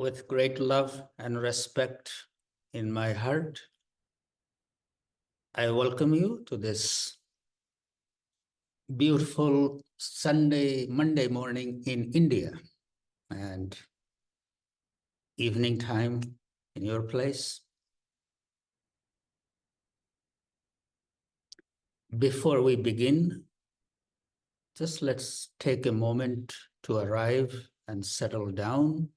With great love and respect in my heart, I welcome you to this beautiful Monday morning in India and evening time in your place. Before we begin, just let's take a moment to arrive and settle down.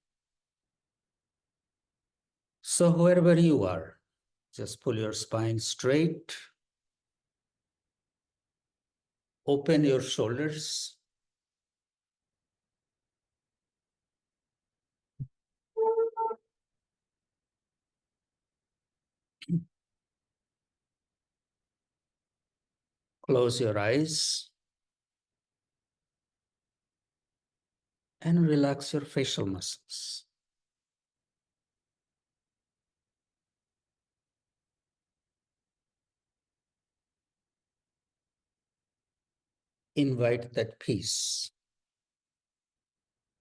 So wherever you are, just pull your spine straight, open your shoulders, close your eyes, and relax your facial muscles. Invite that peace,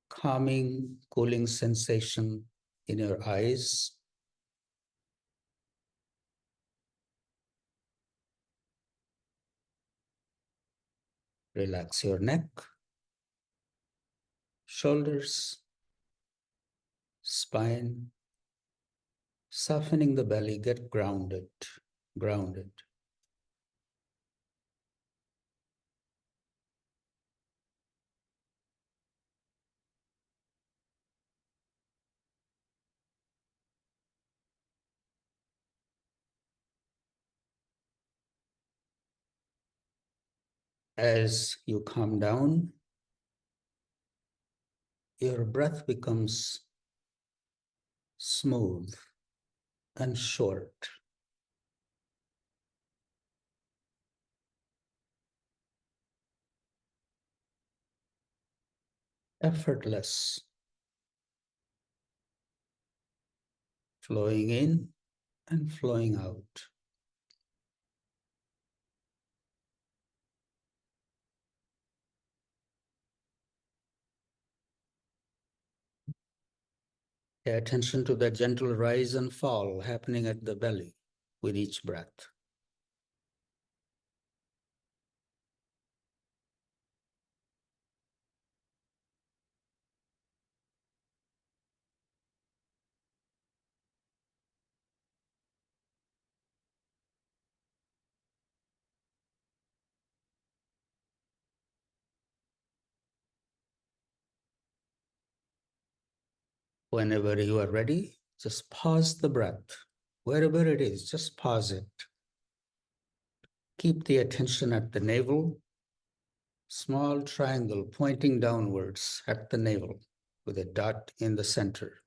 calming, cooling sensation in your eyes. Relax your neck, shoulders, spine, softening the belly, get grounded, grounded. As you calm down, your breath becomes smooth and short. Effortless, flowing in and flowing out. Pay attention to the gentle rise and fall happening at the belly with each breath. Whenever you are ready, just pause the breath. Wherever it is, just pause it. Keep the attention at the navel, small triangle pointing downwards at the navel with a dot in the center.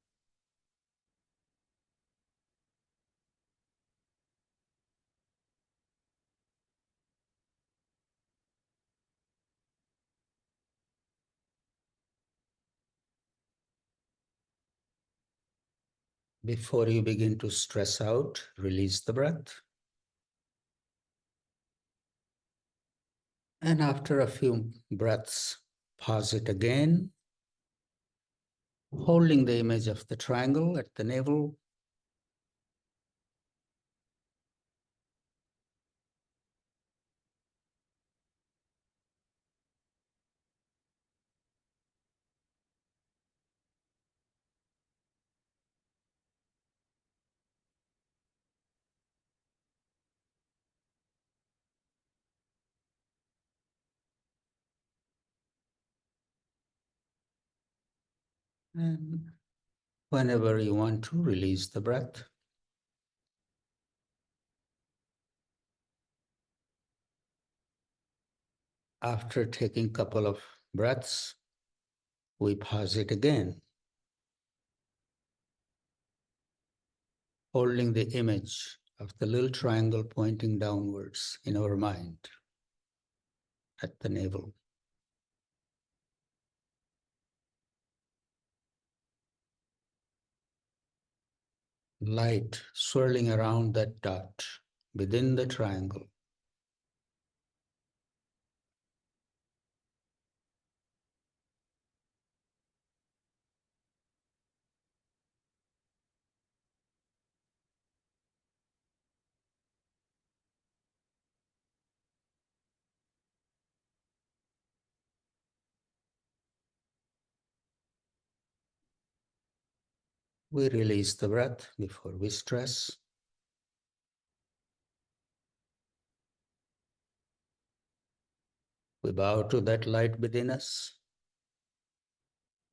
Before you begin to stress out, release the breath. And after a few breaths, pause it again, holding the image of the triangle at the navel. And whenever you want to, release the breath. After taking a couple of breaths, we pause it again, holding the image of the little triangle pointing downwards in our mind at the navel. Light swirling around that dot within the triangle. We release the breath before we stress. We bow to that light within us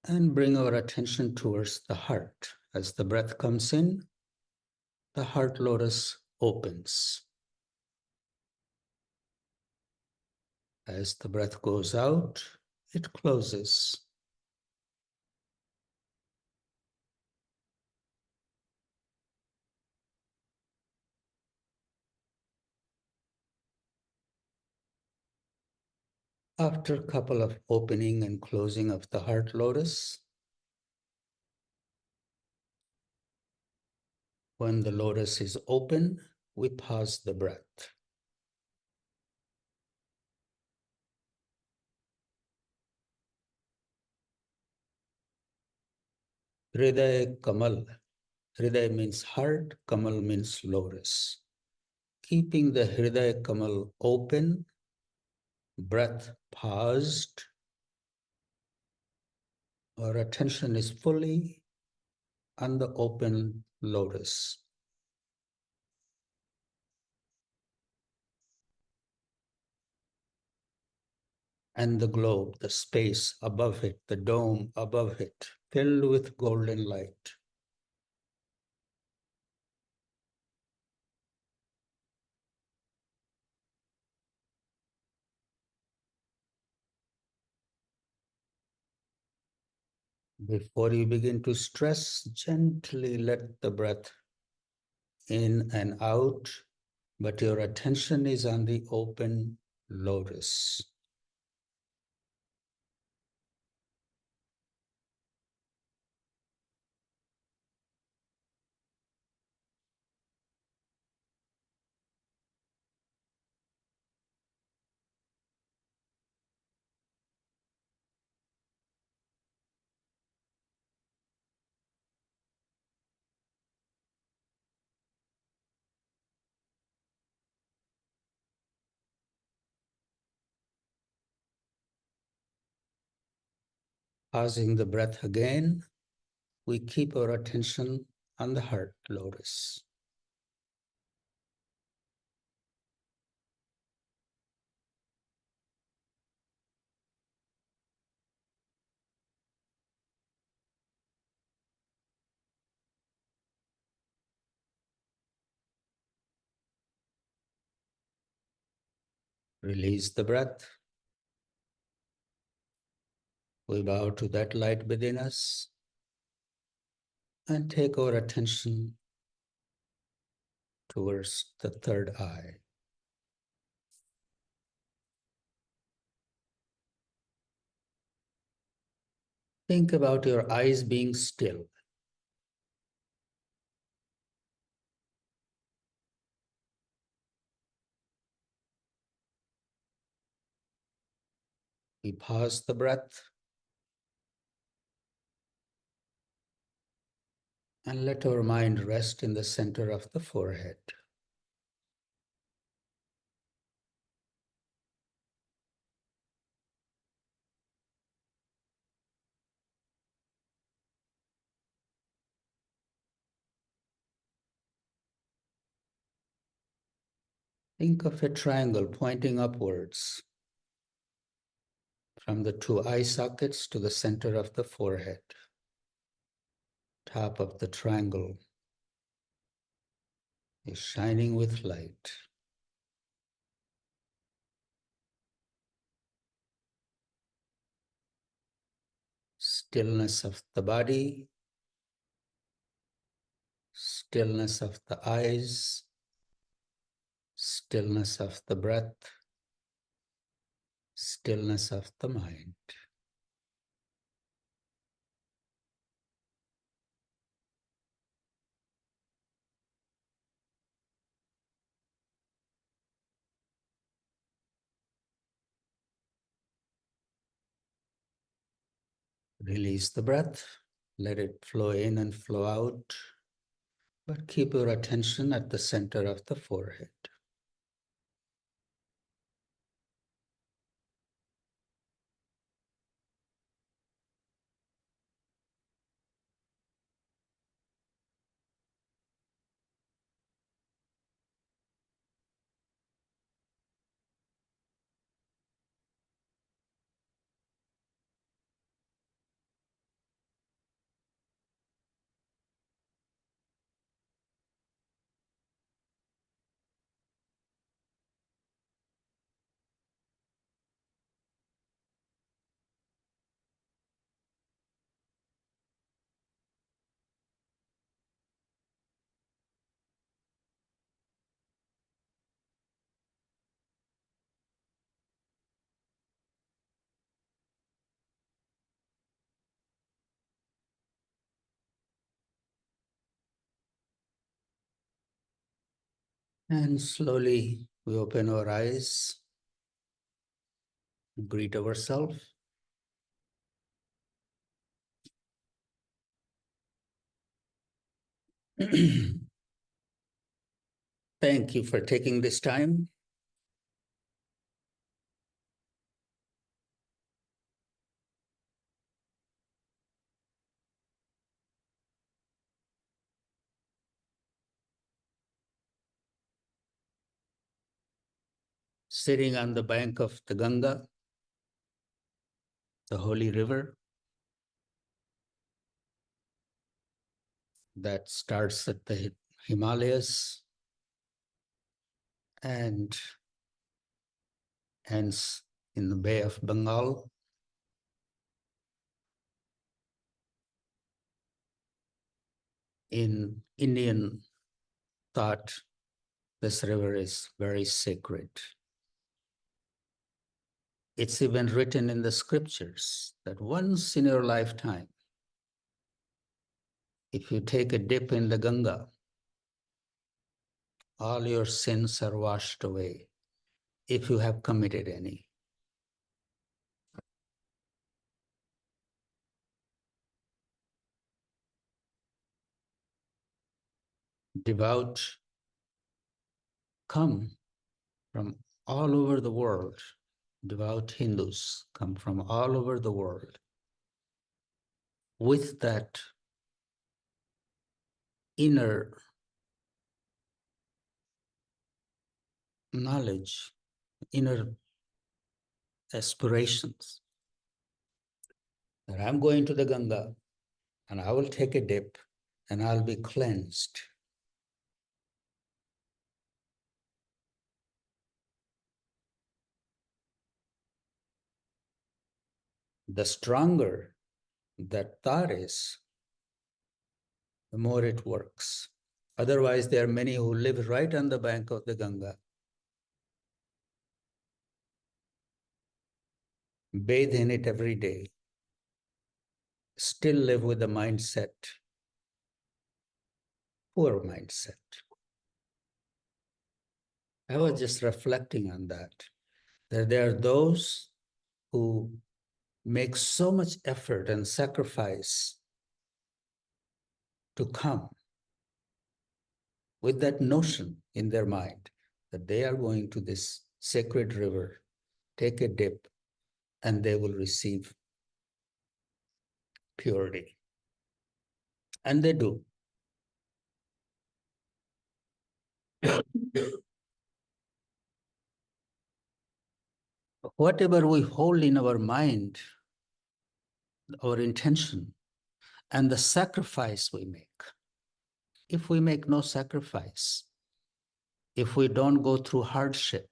and bring our attention towards the heart. As the breath comes in, the heart lotus opens. As the breath goes out, it closes. After a couple of opening and closing of the heart lotus, when the lotus is open, we pause the breath. Hridaya Kamal. Hridaya means heart, Kamal means lotus. Keeping the Hridaya Kamal open, breath paused, our attention is fully on the open lotus. And the globe, the space above it, the dome above it, filled with golden light. Before you begin to stress, gently let the breath in and out, but your attention is on the open lotus. Pausing the breath again, we keep our attention on the heart lotus. Release the breath. We bow to that light within us and take our attention towards the third eye. Think about your eyes being still. We pause the breath and let our mind rest in the center of the forehead. Think of a triangle pointing upwards from the two eye sockets to the center of the forehead. Top of the triangle is shining with light. Stillness of the body, stillness of the eyes, stillness of the breath, stillness of the mind. Release the breath, let it flow in and flow out, but keep your attention at the center of the forehead. And slowly we open our eyes, greet ourselves. Thank you for taking this time. Sitting on the bank of the Ganga, the holy river that starts at the Himalayas and ends in the Bay of Bengal. In Indian thought, this river is very sacred. It's even written in the scriptures that once in your lifetime, if you take a dip in the Ganga, all your sins are washed away, if you have committed any. Devout come from all over the world. Devout Hindus come from all over the world with that inner knowledge, inner aspirations that I'm going to the Ganga and I will take a dip and I'll be cleansed. The stronger that thought is, the more it works. Otherwise, there are many who live right on the bank of the Ganga, bathe in it every day, still live with the mindset, poor mindset. I was just reflecting on that there are those who make so much effort and sacrifice to come with that notion in their mind that they are going to this sacred river, take a dip, and they will receive purity. And they do. Whatever we hold in our mind, our intention, and the sacrifice we make, if we make no sacrifice, if we don't go through hardship,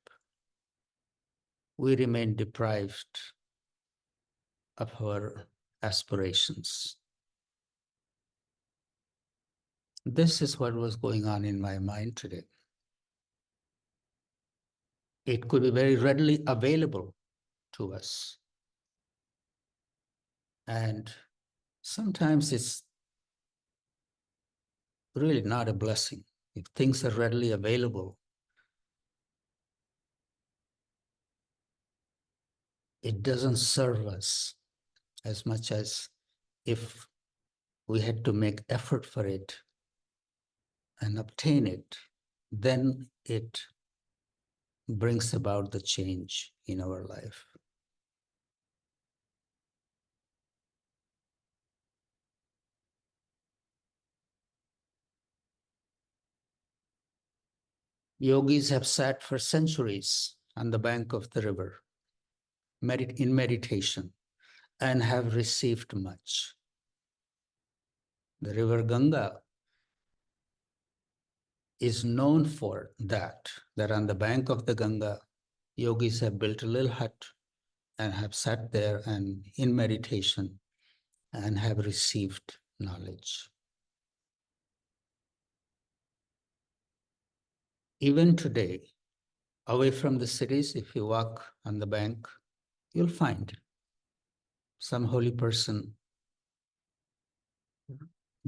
we remain deprived of our aspirations. This is what was going on in my mind today. It could be very readily available to us. And sometimes it's really not a blessing. If things are readily available, it doesn't serve us as much as if we had to make effort for it and obtain it, then it brings about the change in our life. Yogis have sat for centuries on the bank of the river in meditation and have received much. The river Ganga is known for that on the bank of the Ganga, yogis have built a little hut and have sat there and in meditation and have received knowledge. Even today, away from the cities, if you walk on the bank, you'll find some holy person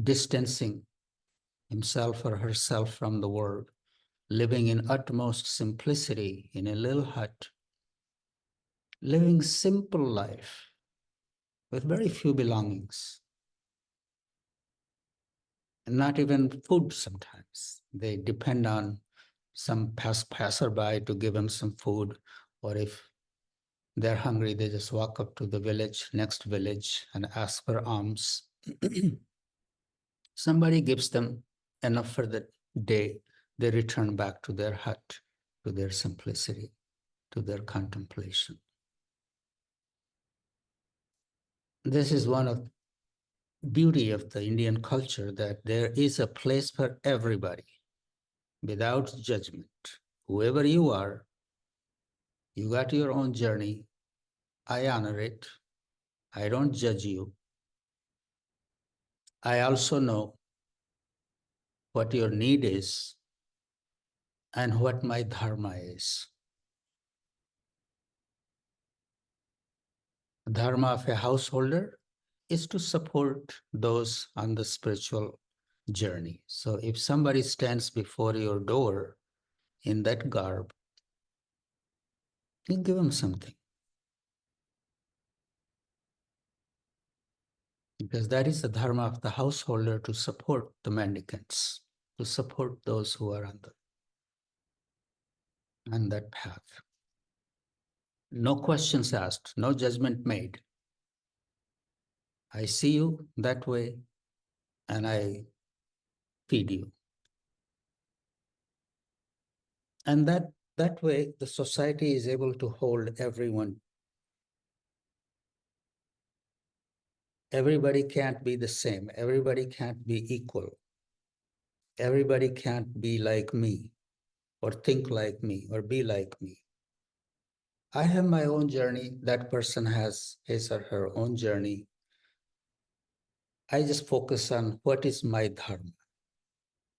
distancing himself or herself from the world living in utmost simplicity in a little hut, living simple life with very few belongings, and not even food sometimes. They depend on some passerby to give them some food, or if they're hungry, they just walk up to the village, next village, and ask for alms. Somebody gives them enough for the day. They return back to their hut, to their simplicity, to their contemplation. This is one of the beauty of the Indian culture, that there is a place for everybody without judgment. Whoever you are, you got your own journey. I honor it. I don't judge you. I also know what your need is and what my dharma is. Dharma of a householder is to support those on the spiritual journey. So if somebody stands before your door in that garb, you give them something. Because that is the dharma of the householder, to support the mendicants, to support those who are on that path. No questions asked, no judgment made. I see you that way and I feed you. And that way, the society is able to hold everyone. Everybody can't be the same. Everybody can't be equal. Everybody can't be like me, or think like me, or be like me. I have my own journey. That person has his or her own journey. I just focus on what is my dharma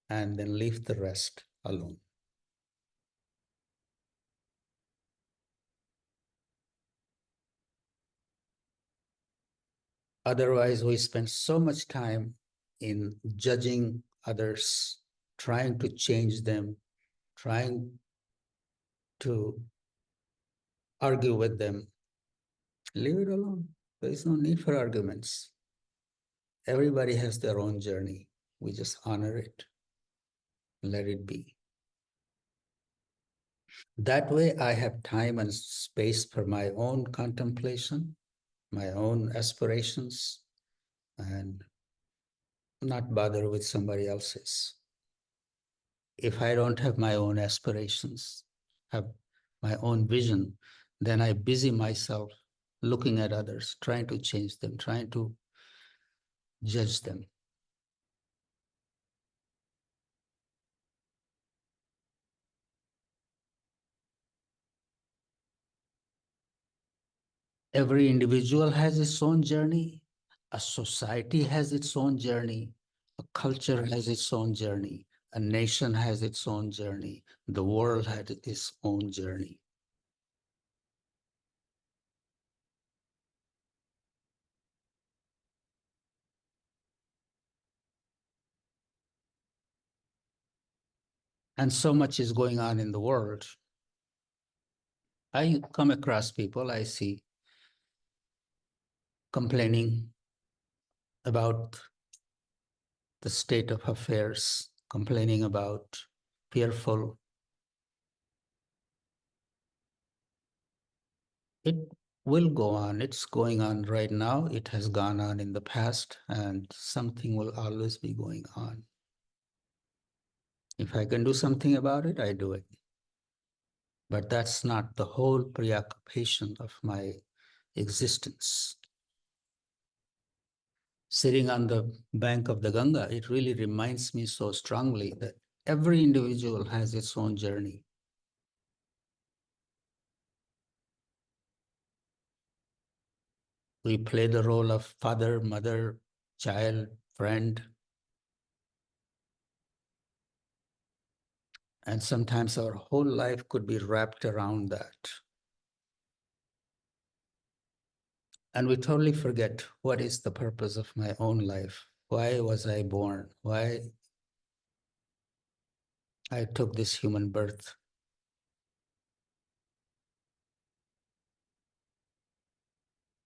and then leave the rest alone. Otherwise, we spend so much time in judging others, trying to change them, trying to argue with them. Leave it alone. There is no need for arguments. Everybody has their own journey. We just honor it, let it be. That way, I have time and space for my own contemplation, my own aspirations, and not bother with somebody else's. If I don't have my own aspirations, have my own vision, then I busy myself looking at others, trying to change them, trying to judge them. Every individual has its own journey. A society has its own journey. A culture has its own journey. A nation has its own journey. The world has its own journey. And so much is going on in the world. I come across people, I see complaining about the state of affairs, complaining about fearful. It will go on. It's going on right now. It has gone on in the past, and something will always be going on. If I can do something about it, I do it. But that's not the whole preoccupation of my existence. Sitting on the bank of the Ganga, it really reminds me so strongly that every individual has its own journey. We play the role of father, mother, child, friend. And sometimes our whole life could be wrapped around that. And we totally forget, what is the purpose of my own life? Why was I born? Why I took this human birth.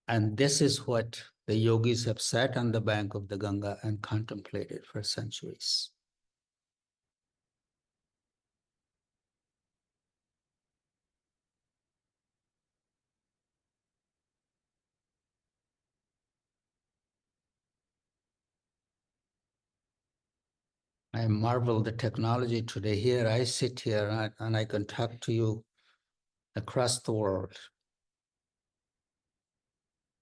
And this is what the yogis have sat on the bank of the Ganga and contemplated for centuries. I marvel the technology today. Here I sit here and I can talk to you across the world.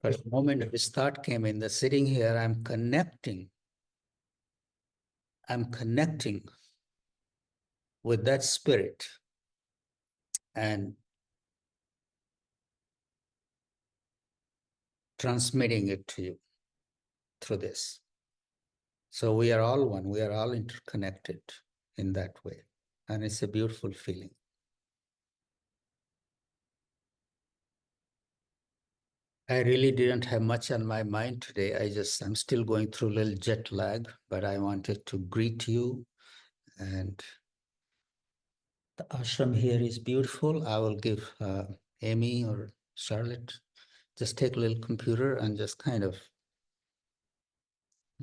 But the moment this thought came in, the sitting here, I'm connecting with that spirit and transmitting it to you through this. So we are all one, we are all interconnected in that way. And it's a beautiful feeling. I really didn't have much on my mind today. I'm still going through a little jet lag, but I wanted to greet you. And the ashram here is beautiful. I will give Amy or Charlotte, just take a little computer and just kind of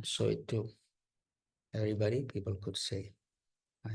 show it to everybody. People could say hi.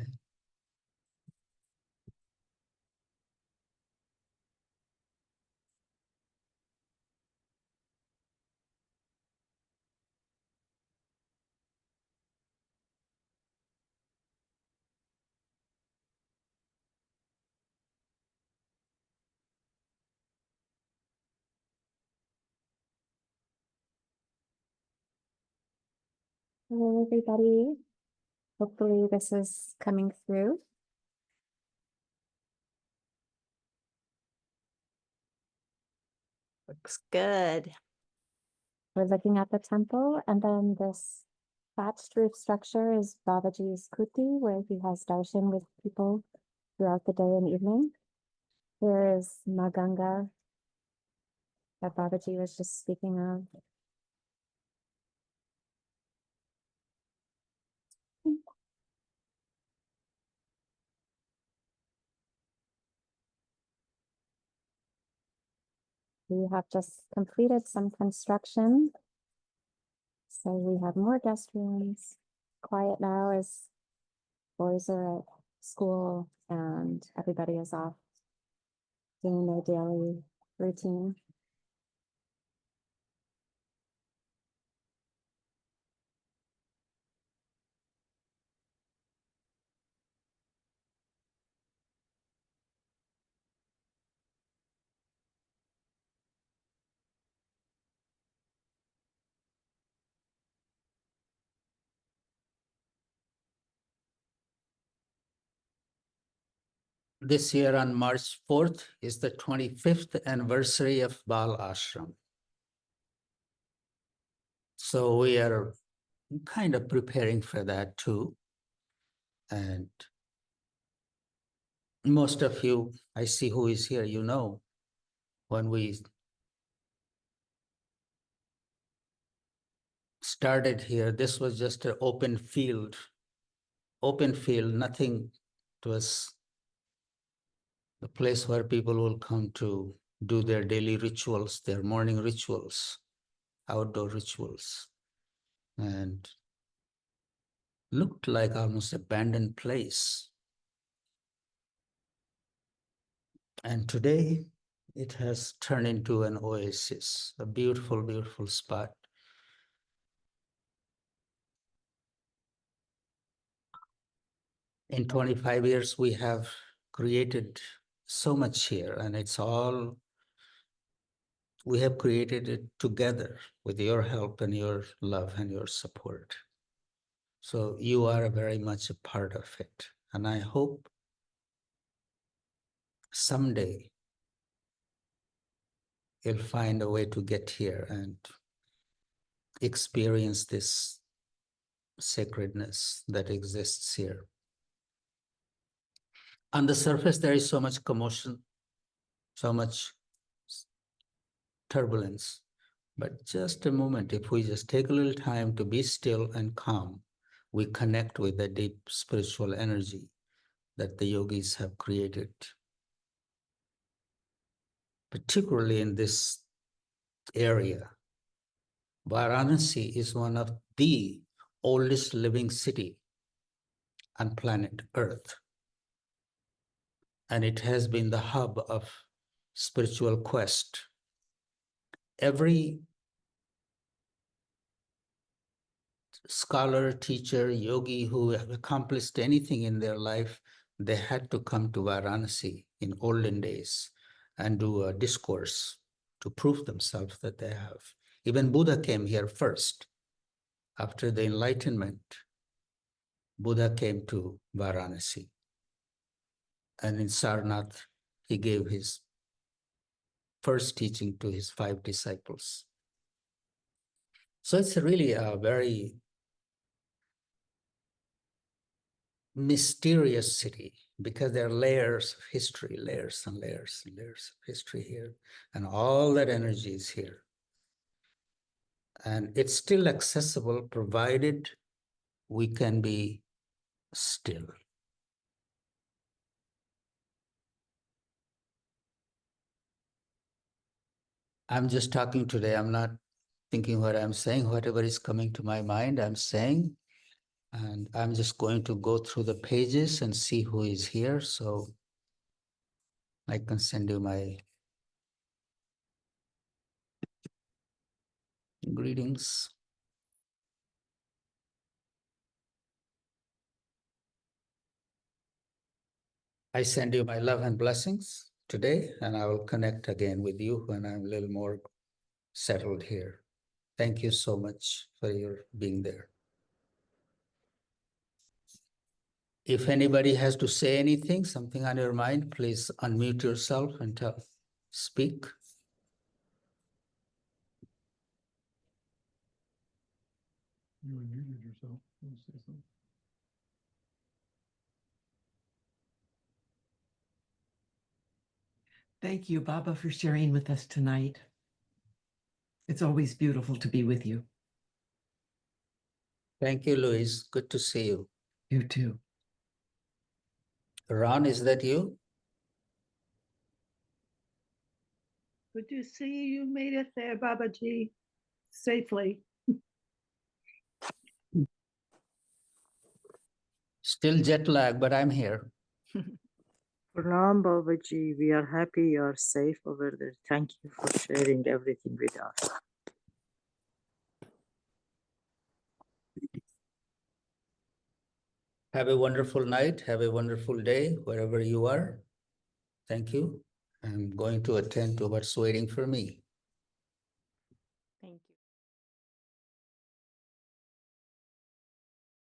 Hello, everybody. Hopefully this is coming through. Looks good. We're looking at the temple, and then this thatched roof structure is Babaji's kuti, where he has darshan with people throughout the day and evening. Here is Ganga that Babaji was just speaking of. We have just completed some construction. So we have more guest rooms. Quiet now as boys are at school and everybody is off doing their daily routine. This year on March 4th is the 25th anniversary of Bal Ashram. So we are kind of preparing for that too. And most of you, I see who is here, you know, when we started here, this was just an open field, nothing. It was the place where people will come to do their daily rituals, their morning rituals, outdoor rituals, and looked like almost abandoned place. And today it has turned into an oasis, a beautiful, beautiful spot. In 25 years, we have created so much here, and we have created it together with your help and your love and your support. So you are very much a part of it. And I hope someday you'll find a way to get here and experience this sacredness that exists here. On the surface, there is so much commotion, so much turbulence. But just a moment, if we just take a little time to be still and calm, we connect with the deep spiritual energy that the yogis have created, particularly in this area. Varanasi is one of the oldest living city on planet Earth, and it has been the hub of spiritual quest. Every scholar, teacher, yogi who have accomplished anything in their life, they had to come to Varanasi in olden days and do a discourse to prove themselves that they have. Even Buddha came here first. After the Enlightenment, Buddha came to Varanasi. And in Sarnath, he gave his first teaching to his 5 disciples. So it's really a very mysterious city because there are layers of history, layers and layers and layers of history here. And all that energy is here. And it's still accessible provided we can be still. I'm just talking today. I'm not thinking what I'm saying. Whatever is coming to my mind, I'm saying. And I'm just going to go through the pages and see who is here. So I can send you my greetings. I send you my love and blessings today, and I will connect again with you when I'm a little more settled here. Thank you so much for your being there. If anybody has to say anything, something on your mind, please unmute yourself and speak. You unmuted yourself. You want to say something? Thank you, Baba, for sharing with us tonight. It's always beautiful to be with you. Thank you, Louise. Good to see you. You too. Ron, is that you? Good to see you made it there, Babaji, safely. Still jet lag, but I'm here. Pranam Babaji, we are happy you are safe over there. Thank you for sharing everything with us. Have a wonderful night. Have a wonderful day, wherever you are. Thank you. I'm going to attend to what's waiting for me. Thank you.